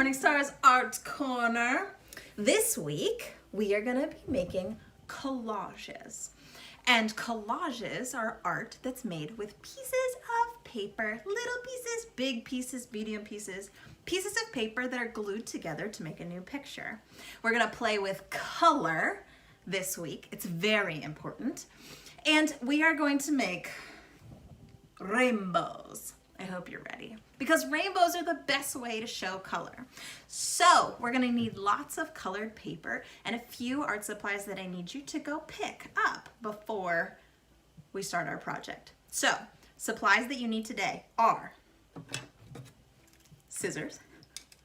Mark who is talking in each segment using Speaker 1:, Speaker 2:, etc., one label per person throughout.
Speaker 1: Morningstar's Art Corner. This week, we are gonna be making collages. And collages are art that's made with pieces of paper, little pieces, big pieces, medium pieces, pieces of paper that are glued together to make a new picture. We're gonna play with color this week. It's very important. And we are going to make rainbows. I hope you're ready, because rainbows are the best way to show color. So we're gonna need lots of colored paper and a few art supplies that I need you to go pick up before we start our project. So supplies that you need today are scissors,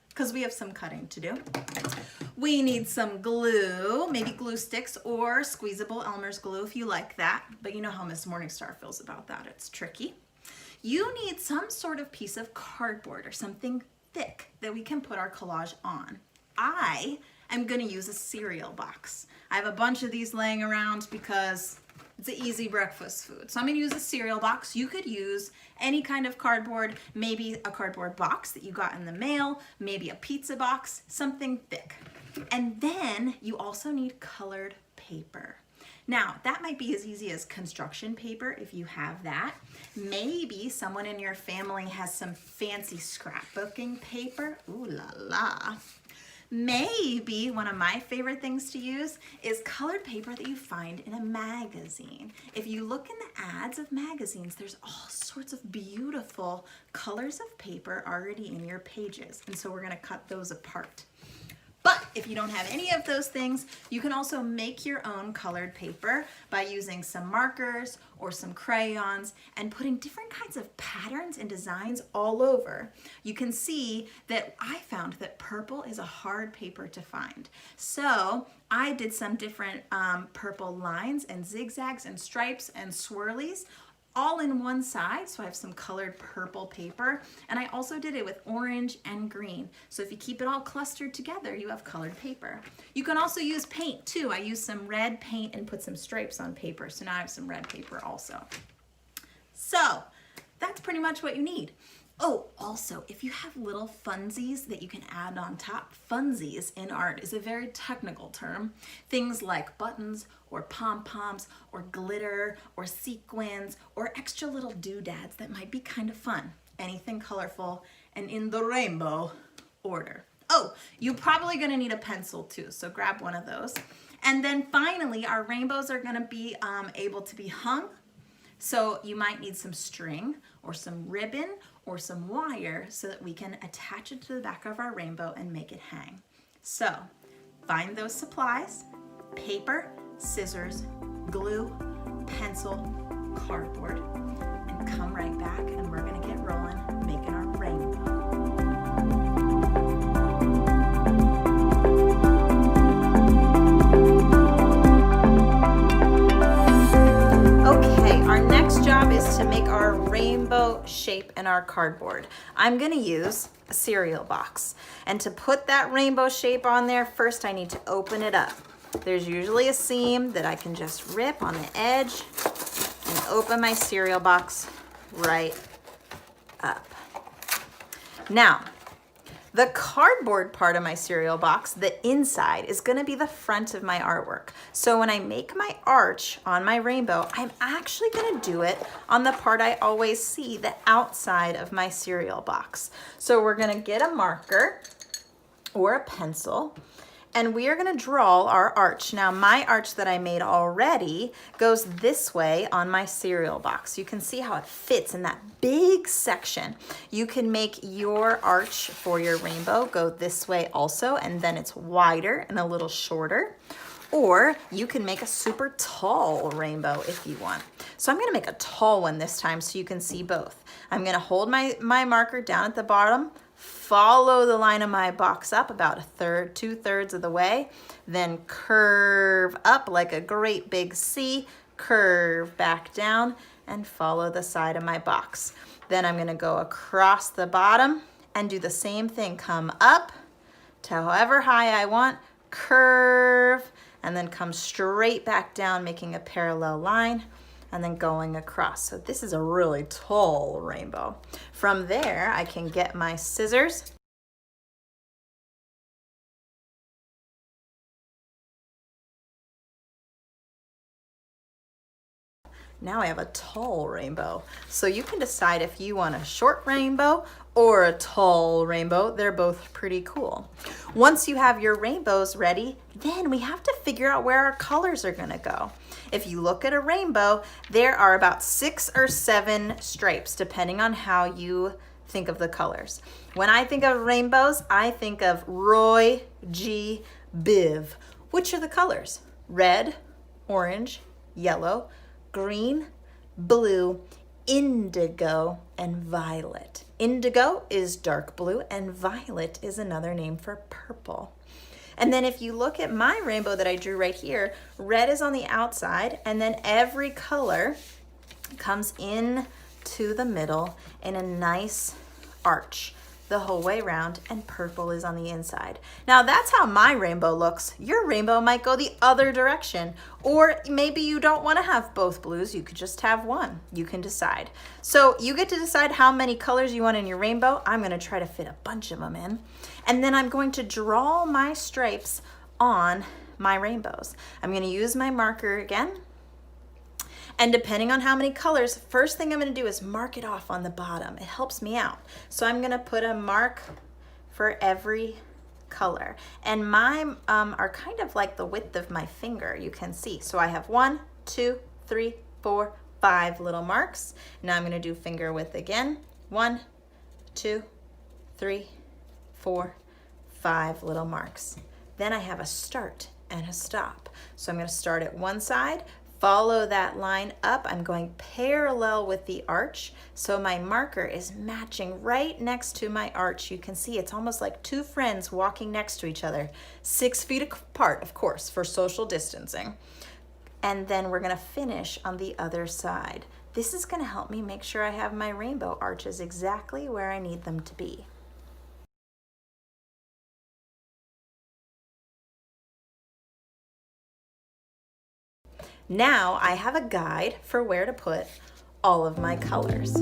Speaker 1: because we have some cutting to do. We need some glue, maybe glue sticks or squeezable Elmer's glue if you like that, but you know how Miss Morningstar feels about that, it's tricky. You need some sort of piece of cardboard or something thick that we can put our collage on. I am gonna use a cereal box. I have a bunch of these laying around because it's an easy breakfast food. So I'm gonna use a cereal box. You could use any kind of cardboard, maybe a cardboard box that you got in the mail, maybe a pizza box, something thick. And then you also need colored paper. Now, that might be as easy as construction paper if you have that. Maybe someone in your family has some fancy scrapbooking paper. Ooh la la. Maybe one of my favorite things to use is colored paper that you find in a magazine. If you look in the ads of magazines, there's all sorts of beautiful colors of paper already in your pages. And so we're gonna cut those apart. But if you don't have any of those things, you can also make your own colored paper by using some markers or some crayons and putting different kinds of patterns and designs all over. You can see that I found that purple is a hard paper to find. So I did some different purple lines and zigzags and stripes and swirlies all in one side, so I have some colored purple paper, and I also did it with orange and green. So if you keep it all clustered together, you have colored paper. You can also use paint too. I used some red paint and put some stripes on paper, so now I have some red paper also. So that's pretty much what you need. Oh, also, if you have little funsies that you can add on top, funsies in art is a very technical term. Things like buttons or pom-poms or glitter or sequins or extra little doodads that might be kind of fun. Anything colorful and in the rainbow order. Oh, you're probably gonna need a pencil too, so grab one of those. And then finally, our rainbows are gonna be able to be hung. So you might need some string or some ribbon or some wire so that we can attach it to the back of our rainbow and make it hang. So find those supplies: paper, scissors, glue, pencil, cardboard, and come right back and we're gonna get rolling making our rainbow. Job is to make our rainbow shape in our cardboard. I'm going to use a cereal box, and to put that rainbow shape on there, first I need to open it up. There's usually a seam that I can just rip on the edge and open my cereal box right up. Now, the cardboard part of my cereal box, the inside, is gonna be the front of my artwork. So when I make my arch on my rainbow, I'm actually gonna do it on the part I always see, the outside of my cereal box. So we're gonna get a marker or a pencil, and we are gonna draw our arch. Now my arch that I made already goes this way on my cereal box. You can see how it fits in that big section. You can make your arch for your rainbow go this way also, and then it's wider and a little shorter. Or you can make a super tall rainbow if you want. So I'm gonna make a tall one this time so you can see both. I'm gonna hold my marker down at the bottom, follow the line of my box up about 2/3 of the way, then curve up like a great big C, curve back down, and follow the side of my box. Then I'm gonna go across the bottom and do the same thing. Come up to however high I want, curve, and then come straight back down, making a parallel line, and then going across. So this is a really tall rainbow. From there, I can get my scissors Now I have a tall rainbow. So you can decide if you want a short rainbow or a tall rainbow. They're both pretty cool. Once you have your rainbows ready, then we have to figure out where our colors are gonna go. If you look at a rainbow, there are about 6 or 7 stripes, depending on how you think of the colors. When I think of rainbows, I think of Roy G. Biv. Which are the colors? Red, orange, yellow, green, blue, indigo, and violet. Indigo is dark blue, and violet is another name for purple. And then if you look at my rainbow that I drew right here, red is on the outside, and then every color comes in to the middle in a nice arch the whole way around, and purple is on the inside. Now that's how my rainbow looks. Your rainbow might go the other direction, or maybe you don't want to have both blues. You could just have one. You can decide. So you get to decide how many colors you want in your rainbow. I'm going to try to fit a bunch of them in, and then I'm going to draw my stripes on my rainbows. I'm going to use my marker again. And depending on how many colors, first thing I'm gonna do is mark it off on the bottom. It helps me out. So I'm gonna put a mark for every color. And mine are kind of like the width of my finger, you can see. So I have 1, 2, 3, 4, 5 little marks. Now I'm gonna do finger width again. 1, 2, 3, 4, 5 little marks. Then I have a start and a stop. So I'm gonna start at one side, follow that line up. I'm going parallel with the arch, so my marker is matching right next to my arch. You can see it's almost like two friends walking next to each other, 6 feet apart, of course, for social distancing. And then we're gonna finish on the other side. This is gonna help me make sure I have my rainbow arches exactly where I need them to be. Now I have a guide for where to put all of my colors.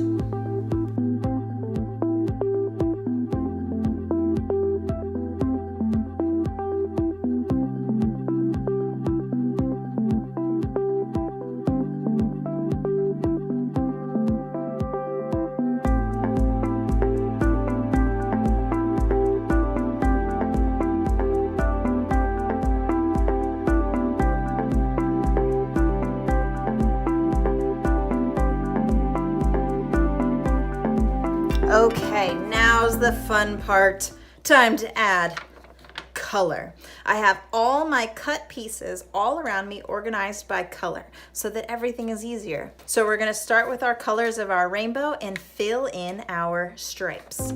Speaker 1: Okay, now's the fun part. Time to add color. I have all my cut pieces all around me organized by color so that everything is easier. So we're going to start with our colors of our rainbow and fill in our stripes.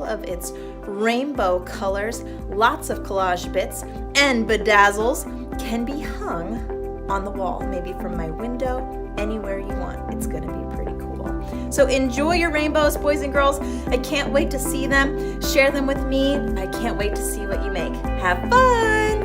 Speaker 1: Of its rainbow colors, lots of collage bits, and bedazzles can be hung on the wall, maybe from my window, anywhere you want. It's going to be pretty cool. So enjoy your rainbows, boys and girls. I can't wait to see them. Share them with me. I can't wait to see what you make. Have fun!